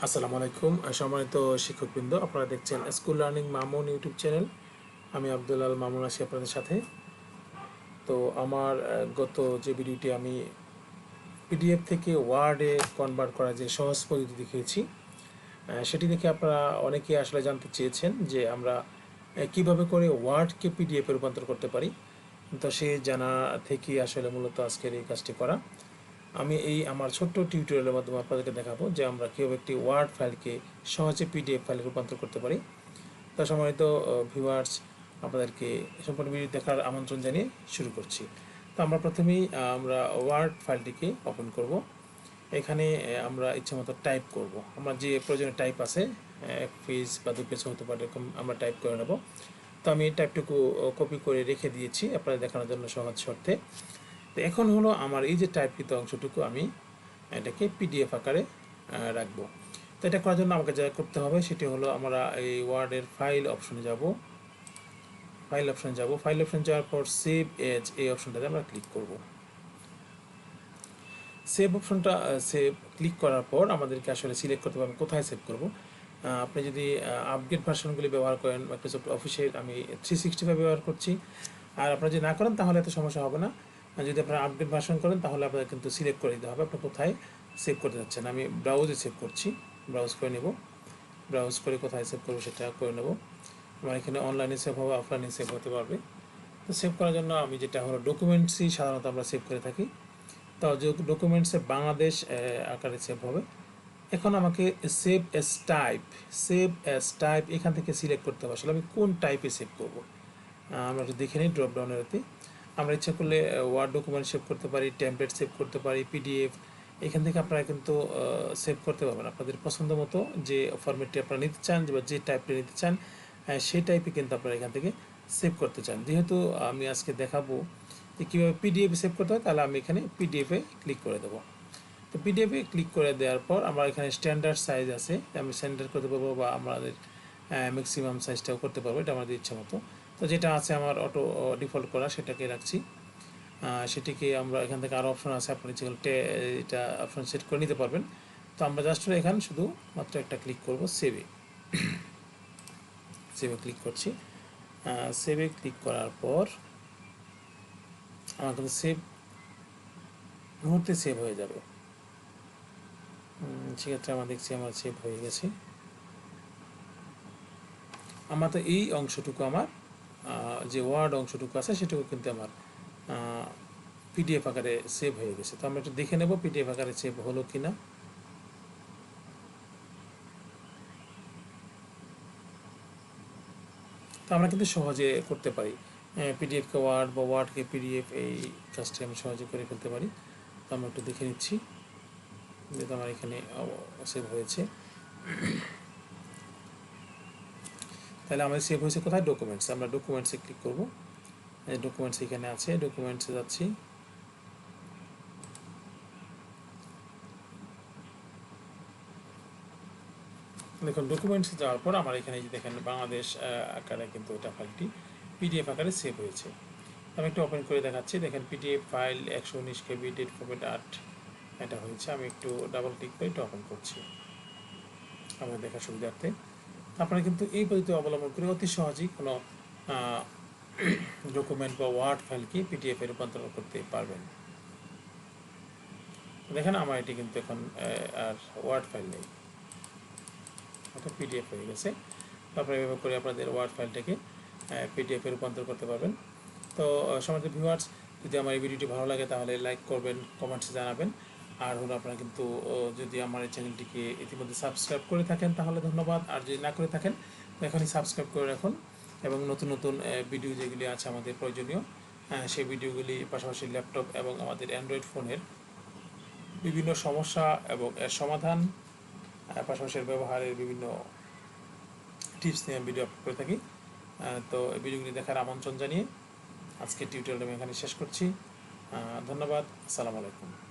আসসালামু আলাইকুম সম্মানিত শিক্ষকবৃন্দ, আপনারা দেখছেন school learning Mamun YouTube channel. আমি আব্দুল আল মামুন আছি আপনাদের সাথে। তো আমার গত যে ভিডিওটি আমি পিডিএফ থেকে ওয়ার্ডে কনভার্ট করা যে সহজ পদ্ধতি দেখিয়েছি, সেটি দেখে আপনারা অনেকেই আসলে জানতে চেয়েছেন যে আমরা কিভাবে করে ওয়ার্ডকে পিডিএফে রূপান্তর করতে পারি। তো সে জানা থেকেই আসলে মূলত আজকের এই কাজটি করা। আমি আমার ছোট্ট টিউটোরিয়ালের মাধ্যমে আপনাদেরকে দেখাবো যে আমরা কীভাবে একটি ওয়ার্ড ফাইলকে সহজে পিডিএফ ফাইলে রূপান্তর করতে পারি। তা সম্মানিত ভিউয়ার্স, আপনাদেরকে সম্পূর্ণ ভিডিও দেখার আমন্ত্রণ জানিয়ে শুরু করছি। তো আমরা প্রথমেই আমরা ওয়ার্ড ফাইলটিকে ওপেন করব। এখানে আমরা ইচ্ছামতো টাইপ করব, আমরা যে প্রয়োজনীয় টাইপ আছে, এক পেজ বা দু পেজ হতে পারে, এরকম আমরা টাইপ করে নেব। তো আমি এই টাইপটুকু কপি করে রেখে দিয়েছি আপনাদের দেখানোর জন্য সহজ শর্তে। তো এখন হলো আমার এই যে টাইপকৃত অংশটুকু আমি এটাকে পিডিএফ আকারে রাখবো। তো এটা করার জন্য আমাকে যা করতে হবে সেটি হলো আমরা এই ওয়ার্ডের ফাইল অপশনে যাব। ফাইল অপশন যাওয়ার পর সেভ এজ এই অপশনটাতে আমরা ক্লিক করব। সেভ অপশনটা ক্লিক করার পর আমাদেরকে আসলে সিলেক্ট করতে হবে কোথায় সেভ করব। আপনি যদি আপগ্রেড ভার্সনগুলি ব্যবহার করেন, মাইক্রোসফট অফিসের আমি 365 ব্যবহার করছি, আর আপনারা যদি না করেন তাহলে এত সমস্যা হবে না। যদি আপনারা আপডেট ভার্সন করেন তাহলে আপনাদের কিন্তু সিলেক্ট করে দিতে হবে আপনি কোথায় সেভ করতে যাচ্ছেন। আমি ব্রাউজে সেভ করছি, ব্রাউজ করে নেব। ব্রাউজ করে কোথায় সেভ করবো সেটা করে নেব। আমার এখানে অনলাইনে সেভ হবে, অফলাইনে সেভ হতে পারবে। তো সেভ করার জন্য আমি যেটা হলো ডকুমেন্টসই সাধারণত আমরা সেভ করে থাকি। তো যে ডকুমেন্টসে বাংলাদেশ আকারে সেভ হবে। এখন আমাকে সেভ এস টাইপ এখান থেকে সিলেক্ট করতে হবে আসলে আমি কোন টাইপে সেভ করব। আমরা একটু দেখে নিই ড্রপ ডাউনেরতে। আমরা ইচ্ছা করলে ওয়ার্ড ডকুমেন্ট সেভ করতে পারি, টেমপ্লেট সেভ করতে পারি, পিডিএফ। এখান থেকে আপনারা কিন্তু সেভ করতে পারবেন আপনাদের পছন্দ মতো যে ফরম্যাটটি আপনারা নিতে চান বা যে টাইপটি নিতে চান, সেই টাইপে কিন্তু আপনারা এখান থেকে সেভ করতে চান। যেহেতু আমি আজকে দেখাবো যে কীভাবে পিডিএফে সেভ করতে হয়, তাহলে আমি এখানে পিডিএফে ক্লিক করে দেবো। তো পিডিএফে ক্লিক করে দেওয়ার পর আমার এখানে স্ট্যান্ডার্ড সাইজ আছে, আমি স্ট্যান্ডার্ড করতে পারবো বা আমাদের ম্যাক্সিমাম সাইজটাও করতে পারবো, এটা আমাদের ইচ্ছা মতো। তো যেটা আছে আমার অটো ডিফল্ট করা সেটাকে রাখছি। সেটিকে আমরা এখান থেকে আরও অপশন আছে, আপনি ইচ্ছে করলে এটা অপশন সেট করে নিতে পারবেন। তো আমরা জাস্ট এখানে শুধু মাত্র একটা ক্লিক করব সেভে। সেভে ক্লিক করছি। সেভে ক্লিক করার পর আমার কিন্তু সেভ মুহূর্তে সেভ হয়ে যাবে। সেক্ষেত্রে আমরা দেখছি আমার সেভ হয়ে গেছে। আমার তো এই অংশটুকু আমার যে ওয়ার্ড অংশটুকু আছে সেটুকু কিন্তু আমার পিডিএফ আকারে সেভ হয়ে গেছে। তো আমরা একটু দেখে নেব পিডিএফ আকারে সেভ হলো কি না। তো আমরা কিন্তু সহজে করতে পারি পিডিএফকে ওয়ার্ড বা ওয়ার্ডকে পিডিএফ, এই কাজটি আমি সহজে করে ফেলতে পারি। তো আমরা একটু দেখে নিচ্ছি যেহেতু আমার এখানে সেভ হয়েছে। তাহলে আমাদের সেভ হয়েছে কোথায়? ডকুমেন্টস। আমরা ডকুমেন্টসে ক্লিক করব। ডকুমেন্টস এখানে আছে, ডকুমেন্টসে যাচ্ছি। দেখুন ডকুমেন্টসে যাওয়ার পর আমার এখানে যে দেখেন বাংলাদেশ আকারে কিন্তু এটা ফাইলটি পিডিএফ আকারে সেভ হয়েছে। আমি একটু ওপেন করে দেখাচ্ছি। দেখেন PDF file 119 KB date format 8 এটা হয়েছে। আমি একটু ডাবল ক্লিক করে এটা ওপেন করছি আমাদের দেখার সুবিধার্থে। আপনারা কিন্তু এই পদ্ধতি অবলম্বন করে অতি সহজেই কোনো ডকুমেন্ট বা ওয়ার্ড ফাইলকে পিডিএফে রূপান্তর করতে পারবেন। দেখেন আমার এটি কিন্তু এখন আর ওয়ার্ড ফাইল নেই, এটা পিডিএফ হয়ে গেছে। তারপরে এভাবে করে আপনাদের ওয়ার্ড ফাইলটাকে পিডিএফে রূপান্তর করতে পারবেন। তো সম্মানিত ভিউয়ার্স, যদি আমার এই ভিডিওটি ভালো লাগে তাহলে লাইক করবেন, কমেন্টসে জানাবেন। আর হলো আপনারা কিন্তু যদি আমার এই চ্যানেলটিকে ইতিমধ্যে সাবস্ক্রাইব করে থাকেন তাহলে ধন্যবাদ, আর যদি না করে থাকেন তো এখনই সাবস্ক্রাইব করে রাখুন এবং নতুন নতুন ভিডিও যেগুলি আছে আমাদের প্রয়োজনীয় সেই ভিডিওগুলি, পাশাপাশি ল্যাপটপ এবং আমাদের অ্যান্ড্রয়েড ফোনের বিভিন্ন সমস্যা এবং এর সমাধান, পাশাপাশি ব্যবহারের বিভিন্ন টিপস নিয়ে ভিডিও আপলোড করে থাকি। তো এই ভিডিওগুলি দেখার আমন্ত্রণ জানিয়ে আজকে টিউটোরিয়ালটা আমি এখানে শেষ করছি। ধন্যবাদ। আসসালামু আলাইকুম।